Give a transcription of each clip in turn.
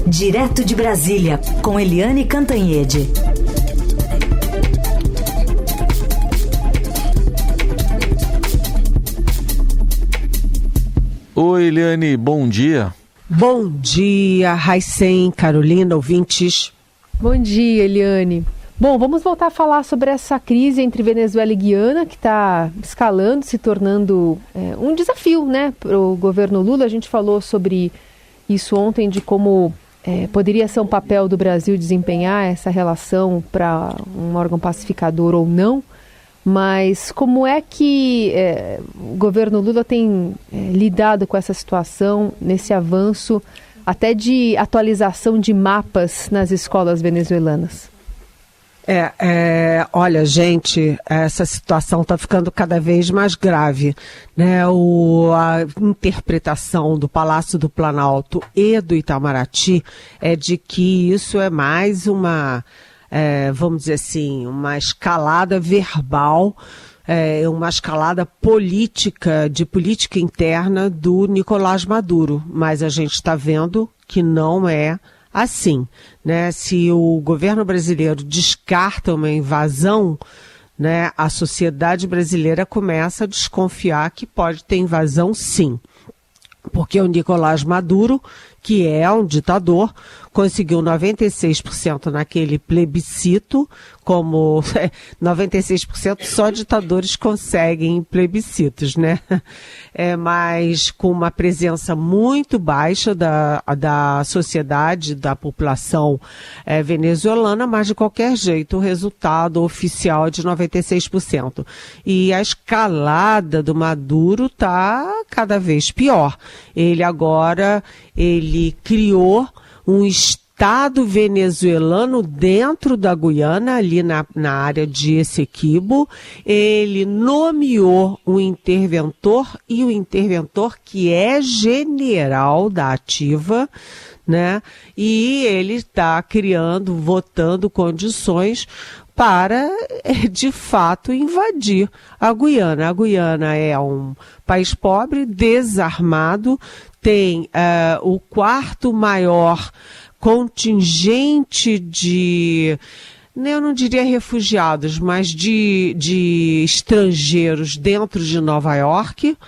Direto de Brasília, com Eliane Cantanhede. Oi, Eliane, bom dia. Bom dia, Raicen, Carolina, ouvintes. Bom dia, Eliane. Bom, vamos voltar a falar sobre essa crise entre Venezuela e Guiana, que está escalando, se tornando um desafio, né, para o governo Lula. A gente falou sobre isso ontem, de como poderia ser um papel do Brasil desempenhar essa relação para um órgão pacificador ou não. Mas como é que o governo Lula tem lidado com essa situação, nesse avanço até de atualização de mapas nas escolas venezuelanas? Olha, gente, essa situação está ficando cada vez mais grave, né? A interpretação do Palácio do Planalto e do Itamaraty é de que isso é mais uma... vamos dizer assim, uma escalada verbal, uma escalada política, de política interna do Nicolás Maduro. Mas a gente está vendo que não é assim, né? Se o governo brasileiro descarta uma invasão, né, a sociedade brasileira começa a desconfiar que pode ter invasão, sim. Porque o Nicolás Maduro, que é um ditador, conseguiu 96% naquele plebiscito, como 96% só ditadores conseguem plebiscitos, né? Mas com uma presença muito baixa da sociedade, da população venezuelana, mas de qualquer jeito o resultado oficial é de 96%. E a escalada do Maduro está cada vez pior. Ele criou um Estado venezuelano dentro da Guiana, ali na área de Essequibo. Ele nomeou um interventor, e o interventor que é general da ativa, né? E ele está votando condições para, de fato, invadir a Guiana. A Guiana é um país pobre, desarmado, tem o quarto maior contingente de, eu não diria refugiados, mas de estrangeiros dentro de Nova York,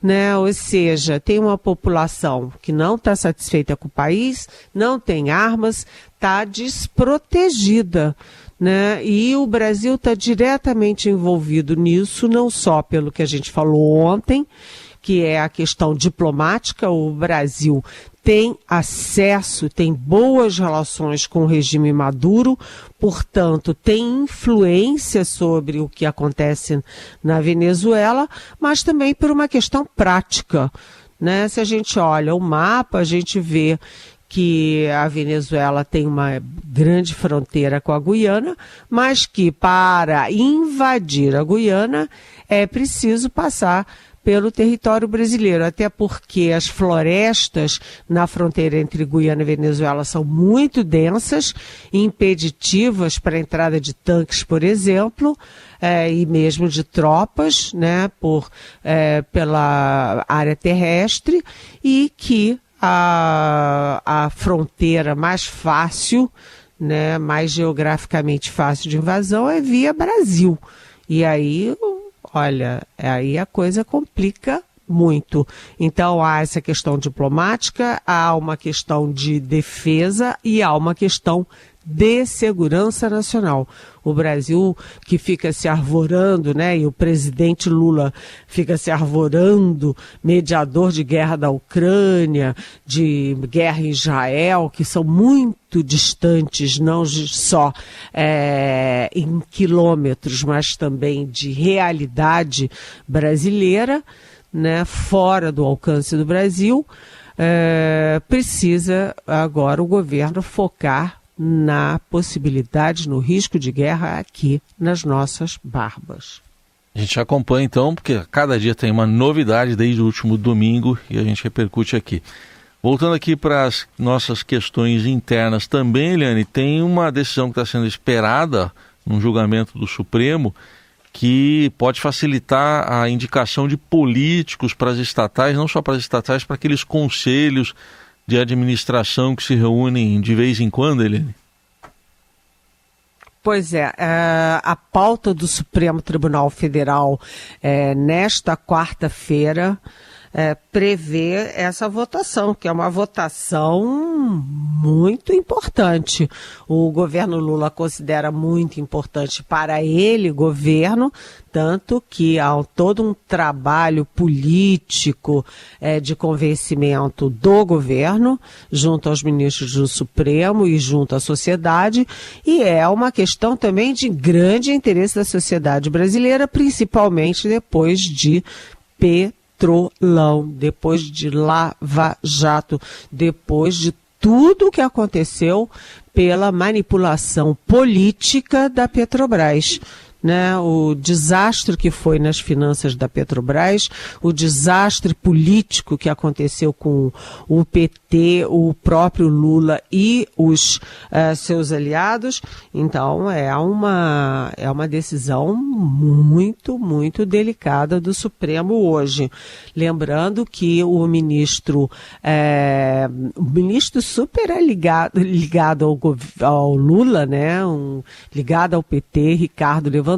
né? Ou seja, tem uma população que não está satisfeita com o país, não tem armas, está desprotegida, né? E o Brasil está diretamente envolvido nisso, não só pelo que a gente falou ontem, que é a questão diplomática. O Brasil tem acesso, tem boas relações com o regime Maduro, portanto, tem influência sobre o que acontece na Venezuela, mas também por uma questão prática, né? Se a gente olha o mapa, a gente vê que a Venezuela tem uma grande fronteira com a Guiana, mas que para invadir a Guiana é preciso passar pelo território brasileiro, até porque as florestas na fronteira entre Guiana e Venezuela são muito densas, impeditivas para a entrada de tanques, por exemplo, e mesmo de tropas, né, pela área terrestre, e que a fronteira mais fácil, né, mais geograficamente fácil de invasão é via Brasil. E aí, olha, aí a coisa complica muito. Então há essa questão diplomática, há uma questão de defesa e há uma questão de segurança nacional. O Brasil, que fica se arvorando, né, e o presidente Lula fica se arvorando, mediador de guerra da Ucrânia, de guerra em Israel, que são muito distantes, não só em quilômetros, mas também de realidade brasileira, né, fora do alcance do Brasil. Precisa agora o governo focar na possibilidade, no risco de guerra aqui nas nossas barbas. A gente acompanha então, porque cada dia tem uma novidade desde o último domingo e a gente repercute aqui. Voltando aqui para as nossas questões internas também, Eliane, tem uma decisão que está sendo esperada num julgamento do Supremo que pode facilitar a indicação de políticos para as estatais, não só para as estatais, para aqueles conselhos de administração que se reúnem de vez em quando, Eliane? Pois é, a pauta do Supremo Tribunal Federal nesta quarta-feira prevê essa votação, que é uma votação muito importante. O governo Lula considera muito importante para ele, governo, tanto que há todo um trabalho político de convencimento do governo, junto aos ministros do Supremo e junto à sociedade, e é uma questão também de grande interesse da sociedade brasileira, principalmente depois de Petrolão, depois de Lava Jato, depois de tudo o que aconteceu pela manipulação política da Petrobras. Né, o desastre que foi nas finanças da Petrobras, o desastre político que aconteceu com o PT, o próprio Lula e os seus aliados. Então, é uma decisão muito, muito delicada do Supremo hoje. Lembrando que o ministro super ligado ao Lula, né, ligado ao PT, Ricardo Lewandowski,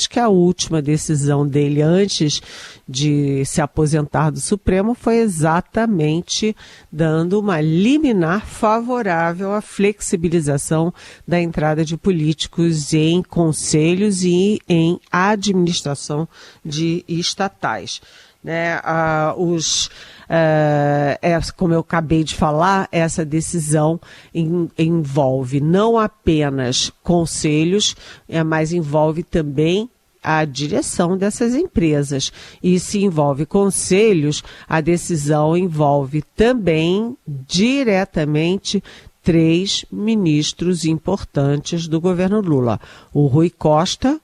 que a última decisão dele antes de se aposentar do Supremo foi exatamente dando uma liminar favorável à flexibilização da entrada de políticos em conselhos e em administração de estatais. Né, como eu acabei de falar, essa decisão envolve não apenas conselhos, mas envolve também a direção dessas empresas. E se envolve conselhos, a decisão envolve também diretamente 3 ministros importantes do governo Lula. O Rui Costa,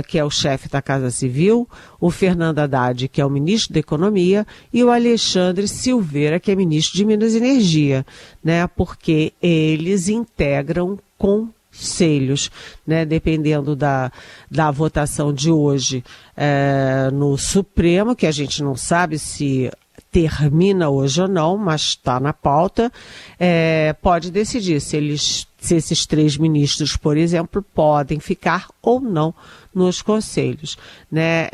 que é o chefe da Casa Civil, o Fernando Haddad, que é o ministro da Economia, e o Alexandre Silveira, que é ministro de Minas e Energia, né? Porque eles integram conselhos, né? Dependendo da votação de hoje no Supremo, que a gente não sabe se termina hoje ou não, mas está na pauta, pode decidir se esses 3 ministros, por exemplo, podem ficar ou não nos conselhos, né?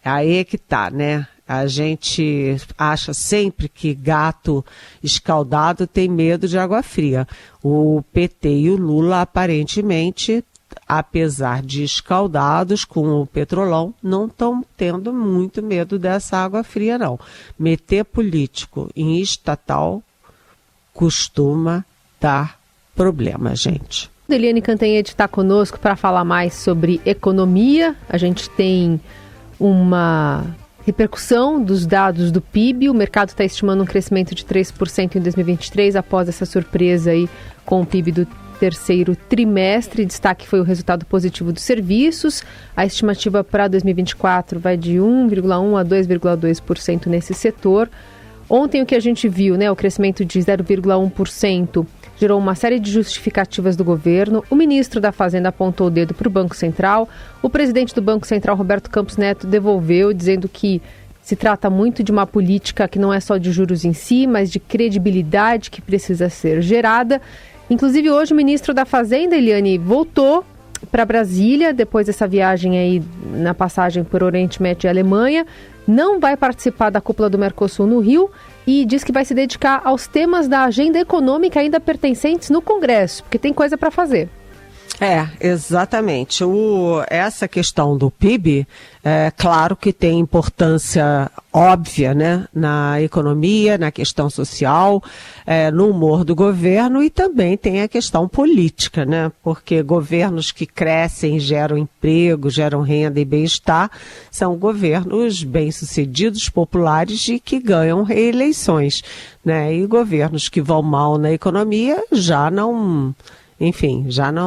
Aí é que tá, né? A gente acha sempre que gato escaldado tem medo de água fria. O PT e o Lula, aparentemente, apesar de escaldados com o Petrolão, não estão tendo muito medo dessa água fria, não. Meter político em estatal costuma dar problema, gente. Eliane Cantanhede está conosco para falar mais sobre economia. A gente tem uma repercussão dos dados do PIB. O mercado está estimando um crescimento de 3% em 2023, após essa surpresa aí com o PIB do terceiro trimestre. Destaque foi o resultado positivo dos serviços. A estimativa para 2024 vai de 1,1% a 2,2% nesse setor. Ontem o que a gente viu, né, o crescimento de 0,1%, gerou uma série de justificativas do governo. O ministro da Fazenda apontou o dedo para o Banco Central. O presidente do Banco Central, Roberto Campos Neto, devolveu, dizendo que se trata muito de uma política que não é só de juros em si, mas de credibilidade que precisa ser gerada. Inclusive, hoje o ministro da Fazenda, Eliane, voltou para Brasília, depois dessa viagem aí na passagem por Oriente Médio e Alemanha. Não vai participar da cúpula do Mercosul no Rio e diz que vai se dedicar aos temas da agenda econômica ainda pertencentes no Congresso, porque tem coisa para fazer. Exatamente. Essa questão do PIB, claro que tem importância óbvia, né, na economia, na questão social, no humor do governo, e também tem a questão política, né, porque governos que crescem, geram emprego, geram renda e bem-estar, são governos bem-sucedidos, populares e que ganham reeleições, né, e governos que vão mal na economia já não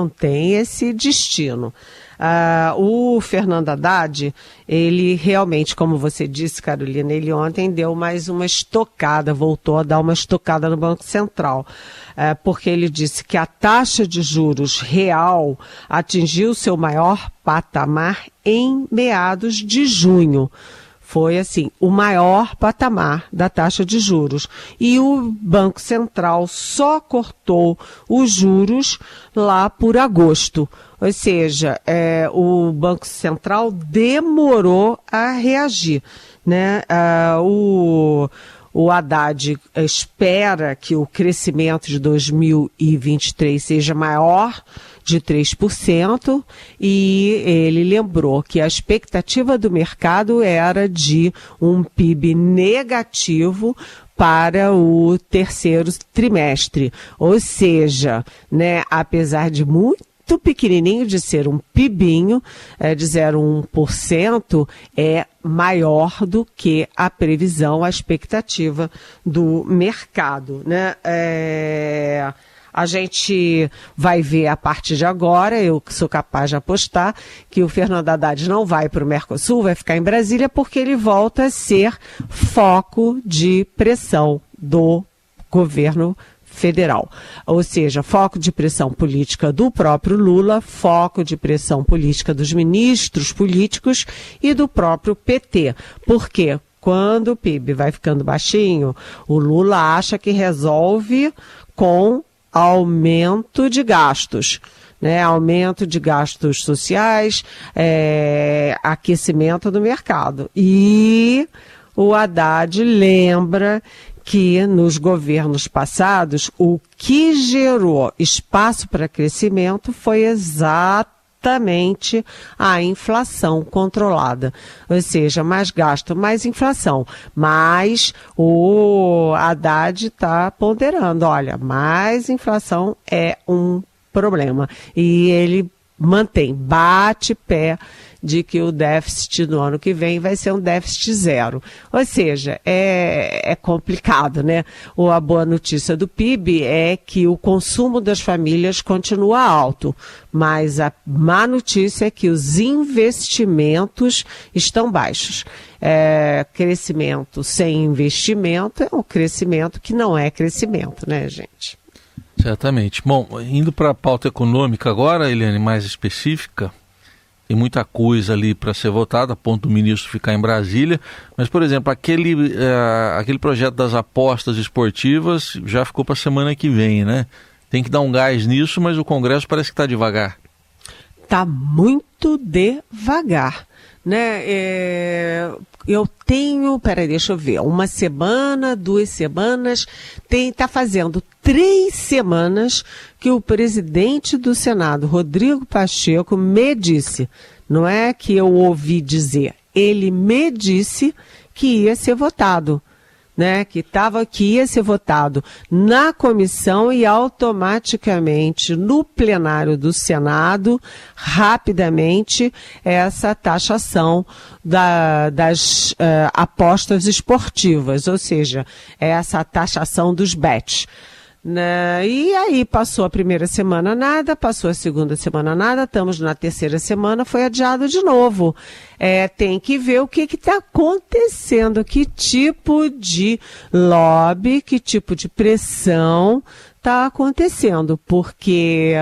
tem esse destino. O Fernando Haddad, ele realmente, como você disse, Carolina, ele ontem deu mais uma estocada, voltou a dar uma estocada no Banco Central, porque ele disse que a taxa de juros real atingiu seu maior patamar em meados de junho. Foi, assim, o maior patamar da taxa de juros. E o Banco Central só cortou os juros lá por agosto. Ou seja, o Banco Central demorou a reagir, né? O Haddad espera que o crescimento de 2023 seja maior de 3%, e ele lembrou que a expectativa do mercado era de um PIB negativo para o terceiro trimestre. Ou seja, né, apesar de muito pequenininho de ser um PIBinho, de 0,1%, é maior do que a previsão, a expectativa do mercado, né? A gente vai ver a partir de agora, eu sou capaz de apostar, que o Fernando Haddad não vai para o Mercosul, vai ficar em Brasília, porque ele volta a ser foco de pressão do governo federal. Ou seja, foco de pressão política do próprio Lula, foco de pressão política dos ministros políticos e do próprio PT. Por quê? Quando o PIB vai ficando baixinho, o Lula acha que resolve com aumento de gastos, né? Aumento de gastos sociais, aquecimento do mercado. E o Haddad lembra que nos governos passados o que gerou espaço para crescimento foi exatamente a inflação controlada. Ou seja, mais gasto, mais inflação. Mas o Haddad está ponderando, olha, mais inflação é um problema. E ele bate pé de que o déficit no ano que vem vai ser um déficit zero. Ou seja, é complicado, né? A boa notícia do PIB é que o consumo das famílias continua alto, mas a má notícia é que os investimentos estão baixos. Crescimento sem investimento é um crescimento que não é crescimento, né, gente? Certamente. Bom, indo para a pauta econômica agora, Eliane, mais específica, tem muita coisa ali para ser votada, a ponto do ministro ficar em Brasília, mas, por exemplo, aquele projeto das apostas esportivas já ficou para a semana que vem, né? Tem que dar um gás nisso, mas o Congresso parece que está devagar. Está muito devagar, né? Eu tenho, deixa eu ver, uma semana, 2 semanas, está fazendo 3 semanas que o presidente do Senado, Rodrigo Pacheco, me disse, não é que eu ouvi dizer, ele me disse que ia ser votado, né, que ia ser votado na comissão e automaticamente no plenário do Senado, rapidamente, essa taxação das apostas esportivas, ou seja, essa taxação dos bets. E aí passou a primeira semana nada, passou a segunda semana nada, estamos na terceira semana, foi adiado de novo. Tem que ver o que está acontecendo, que tipo de lobby, que tipo de pressão está acontecendo, porque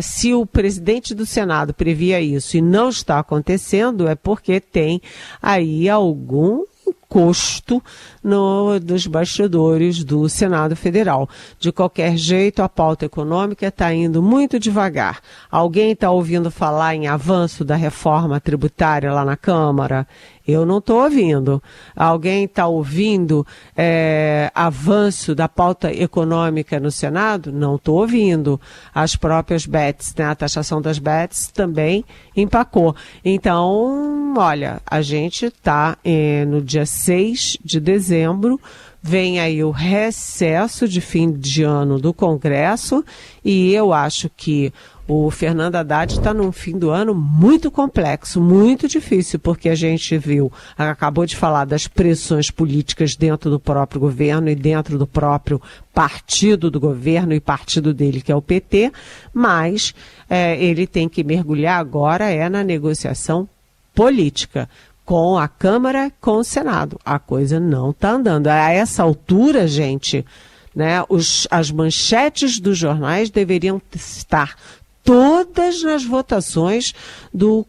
se o presidente do Senado previa isso e não está acontecendo, é porque tem aí algum custo dos bastidores do Senado Federal. De qualquer jeito, a pauta econômica está indo muito devagar. Alguém está ouvindo falar em avanço da reforma tributária lá na Câmara? Eu não estou ouvindo. Alguém está ouvindo avanço da pauta econômica no Senado? Não estou ouvindo. As próprias bets, né, a taxação das bets também empacou. Então, olha, a gente está no dia 6 de dezembro, vem aí o recesso de fim de ano do Congresso e eu acho que o Fernando Haddad está num fim do ano muito complexo, muito difícil, porque a gente acabou de falar das pressões políticas dentro do próprio governo e dentro do próprio partido do governo e partido dele, que é o PT, mas ele tem que mergulhar agora na negociação política com a Câmara, com o Senado. A coisa não está andando. A essa altura, gente, né, as manchetes dos jornais deveriam estar todas nas votações do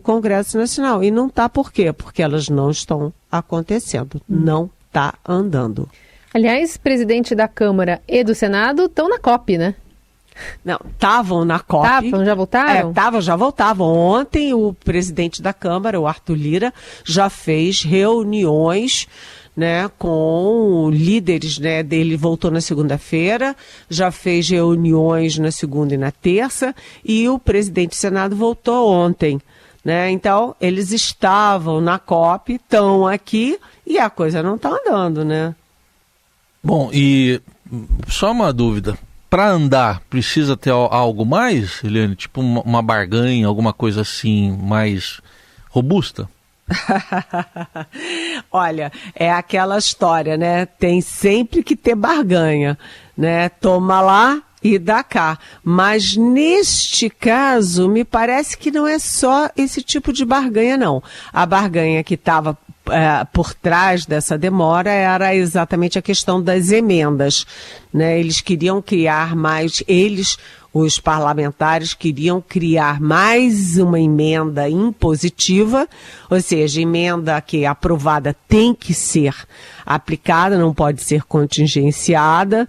Congresso Nacional. E não está por quê? Porque elas não estão acontecendo, não está andando. Aliás, presidente da Câmara e do Senado estão na COP, né? Não, estavam na COP. Estavam, já voltaram? Já voltavam. Ontem o presidente da Câmara, o Arthur Lira, já fez reuniões, né, com líderes, né, dele, voltou na segunda-feira, já fez reuniões na segunda e na terça, e o presidente do Senado voltou ontem, né? Então, eles estavam na COP, estão aqui, e a coisa não está andando, né? Bom, e só uma dúvida, para andar precisa ter algo mais, Eliane? Tipo uma barganha, alguma coisa assim mais robusta? Olha, é aquela história, né? Tem sempre que ter barganha, né? Toma lá e dá cá. Mas neste caso, me parece que não é só esse tipo de barganha, não. A barganha que estava por trás dessa demora era exatamente a questão das emendas, né? Eles queriam criar mais, os parlamentares queriam criar mais uma emenda impositiva, ou seja, emenda que é aprovada tem que ser aplicada, não pode ser contingenciada.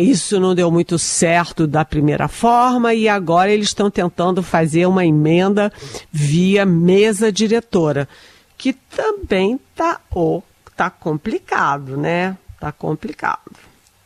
Isso não deu muito certo da primeira forma e agora eles estão tentando fazer uma emenda via mesa diretora, que também tá complicado, né? Tá complicado.